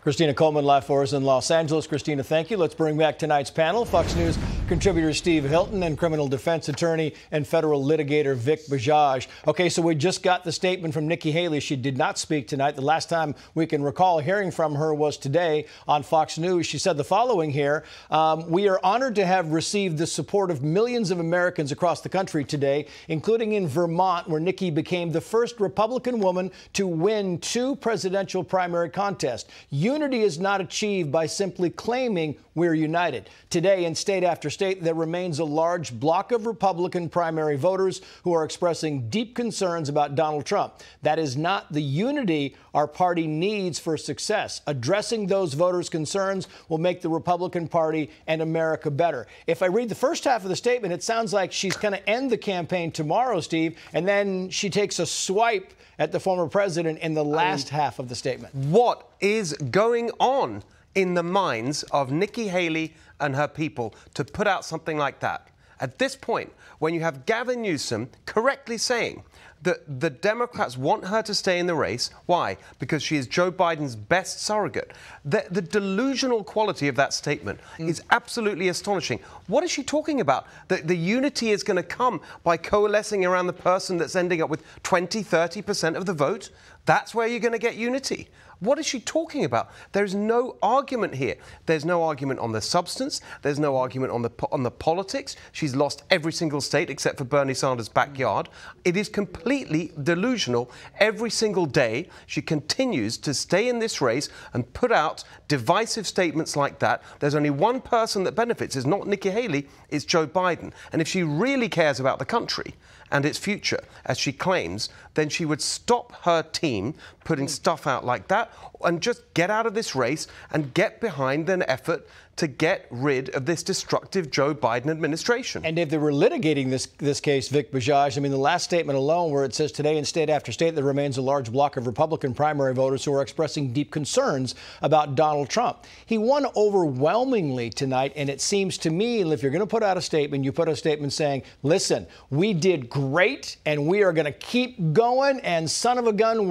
Christina Coleman live for us in Los Angeles. Christina, thank you. Let's bring back tonight's panel. Fox News contributor Steve Hilton and criminal defense attorney and federal litigator Vic Bajaj. Okay, so we just got the statement from Nikki Haley. She did not speak tonight. The last time we can recall hearing from her was today on Fox News. She said the following here: we are honored to have received the support of millions of Americans across the country today, including in Vermont, where Nikki became the first Republican woman to win 2 presidential primary contests. Unity is not achieved by simply claiming we're united. Today, in state after state, there remains a large block of Republican primary voters who are expressing deep concerns about Donald Trump. That is not the unity our party needs for success. Addressing those voters' concerns will make the Republican Party and America better. If I read the first half of the statement, it sounds like she's going to end the campaign tomorrow, Steve, and then she takes a swipe at the former president in the last half of the statement. What is going on in the minds of Nikki Haley and her people to put out something like that? At this point, when you have Gavin Newsom correctly saying that the Democrats want her to stay in the race. Why? Because she is Joe Biden's best surrogate. The delusional quality of that statement is absolutely astonishing. What is she talking about? The unity is going to come by coalescing around the person that's ending up with 20, 30% of the vote? That's where you're going to get unity. What is she talking about? There's no argument here. There's no argument on the substance. There's no argument on the politics. She's lost every single state except for Bernie Sanders' backyard. It is completely delusional. Every single day, she continues to stay in this race and put out divisive statements like that. There's only one person that benefits. It's not Nikki Haley, it's Joe Biden. And if she really cares about the country and its future, as she claims, then she would stop her team putting stuff out like that and just get out of this race and get behind an effort to get rid of this destructive Joe Biden administration. And if they were litigating this case, Vic Bajaj, I mean, the last statement alone where it says today in state after state there remains a large block of Republican primary voters who are expressing deep concerns about Donald Trump. He won overwhelmingly tonight, and it seems to me, if you're going to put out a statement, you put a statement saying, listen, we did great and we are going to keep going, and son of a gun,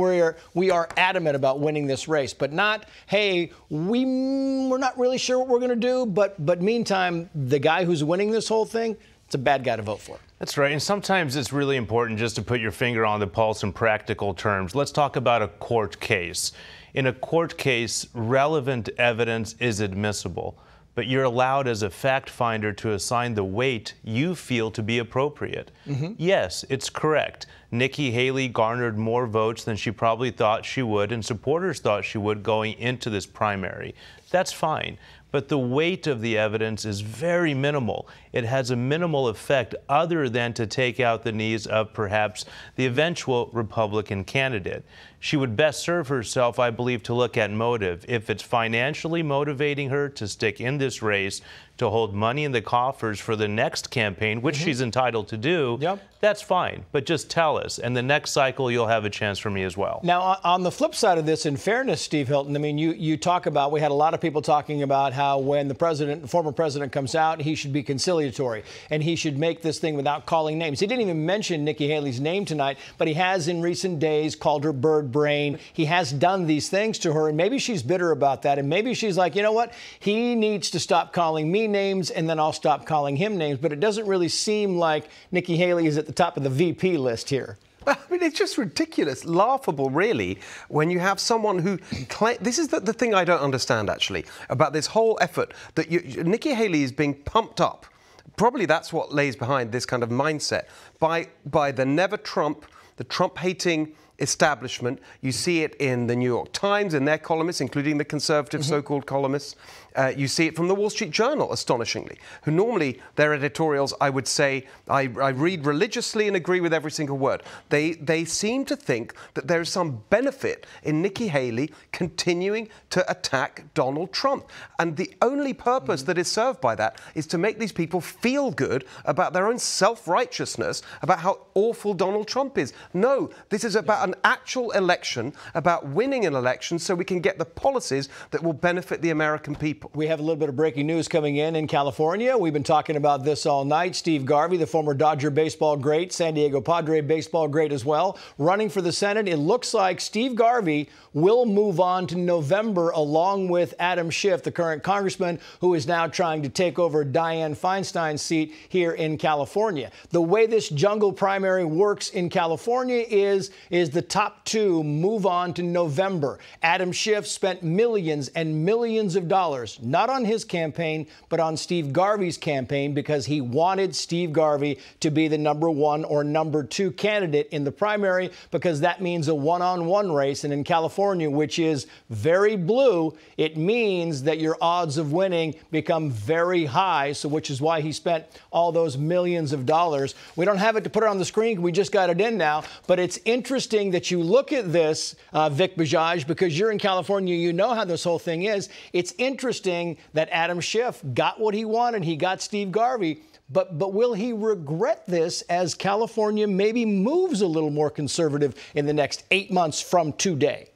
we are adamant about winning this race, but not, hey, we're not really sure what we're going to do, but meantime, the guy who's winning this whole thing, it's a bad guy to vote for. That's right. And sometimes it's really important just to put your finger on the pulse in practical terms. Let's talk about a court case. In a court case, relevant evidence is admissible, but you're allowed as a fact finder to assign the weight you feel to be appropriate. Yes, it's correct. Nikki Haley garnered more votes than she probably thought she would, and supporters thought she would going into this primary. That's fine. But the weight of the evidence is very minimal. It has a minimal effect other than to take out the knees of perhaps the eventual Republican candidate. She would best serve herself, I believe, to look at motive. If it's financially motivating her to stick in this race, to hold money in the coffers for the next campaign, which she's entitled to do, that's fine. But just tell us, and the next cycle you'll have a chance for me as well. Now, on the flip side of this, in fairness, Steve Hilton, I mean, you talk about, we had a lot of people talking about how when the former president comes out, he should be conciliatory, and he should make this thing without calling names. He didn't even mention Nikki Haley's name tonight, but he has in recent days called her bird brain. He has done these things to her, and maybe she's bitter about that, and maybe she's like, you know what, he needs to stop calling me names, and then I'll stop calling him names. But it doesn't really seem like Nikki Haley is at the top of the VP list here. I mean, it's just ridiculous, laughable, really, when you have someone who... This is the thing I don't understand, actually, about this whole effort that Nikki Haley is being pumped up. Probably that's what lays behind this kind of mindset by the never-Trump, the Trump-hating establishment. You see it in the New York Times, in their columnists, including the conservative so-called columnists. You see it from the Wall Street Journal, astonishingly, who normally, their editorials, I would say, I read religiously and agree with every single word. They seem to think that there is some benefit in Nikki Haley continuing to attack Donald Trump. And the only purpose that is served by that is to make these people feel good about their own self-righteousness, about how awful Donald Trump is. No, this is about an actual election, about winning an election so we can get the policies that will benefit the American people. We have a little bit of breaking news coming in California. We've been talking about this all night. Steve Garvey, the former Dodger baseball great, San Diego Padre baseball great as well, running for the Senate. It looks like Steve Garvey will move on to November along with Adam Schiff, the current congressman who is now trying to take over Dianne Feinstein's seat here in California. The way this jungle primary works in California is the top two move on to November. Adam Schiff spent millions and millions of dollars, not on his campaign, but on Steve Garvey's campaign, because he wanted Steve Garvey to be the #1 or #2 candidate in the primary, because that means a one-on-one race. And in California, which is very blue, it means that your odds of winning become very high, so which is why he spent all those millions of dollars. We don't have it to put it on the screen. We just got it in now. But it's interesting that you look at this, Vic Bajaj, because you're in California. You know how this whole thing is. It's interesting that Adam Schiff got what he wanted. He got Steve Garvey. But will he regret this as California maybe moves a little more conservative in the next 8 months from today?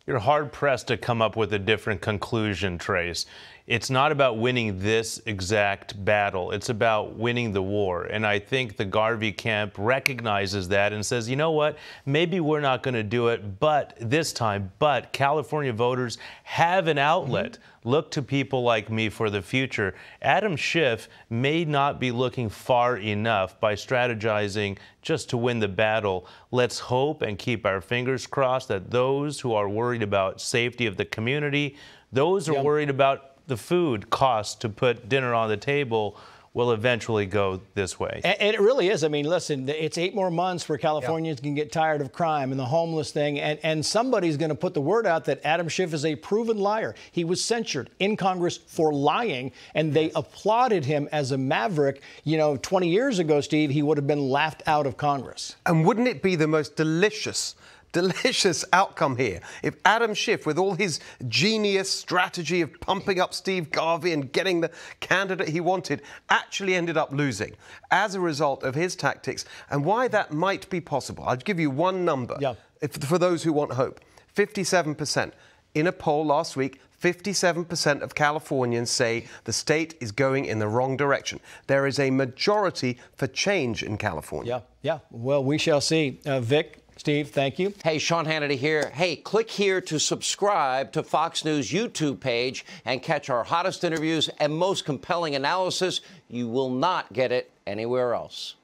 You're hard-pressed to come up with a different conclusion, Trace. It's not about winning this exact battle. It's about winning the war. And I think the Garvey camp recognizes that and says, you know what, maybe we're not going to do it this time, but California voters have an outlet. Look to people like me for the future. Adam Schiff may not be looking far enough by strategizing just to win the battle. Let's hope and keep our fingers crossed that those who are worried about safety of the community, those who are worried about the food costs to put dinner on the table, will eventually go this way. And it really is. I mean, listen, it's 8 more months where Californians can get tired of crime and the homeless thing. And somebody's going to put the word out that Adam Schiff is a proven liar. He was censured in Congress for lying, and they applauded him as a maverick. You know, 20 years ago, Steve, he would have been laughed out of Congress. And wouldn't it be the most delicious outcome here if Adam Schiff, with all his genius strategy of pumping up Steve Garvey and getting the candidate he wanted, actually ended up losing as a result of his tactics, and why that might be possible. I'll give you one number for those who want hope. 57%. In a poll last week, 57% of Californians say the state is going in the wrong direction. There is a majority for change in California. Yeah. Well, we shall see. Vic, Steve, thank you. Hey, Sean Hannity here. Hey, click here to subscribe to Fox News YouTube page and catch our hottest interviews and most compelling analysis. You will not get it anywhere else.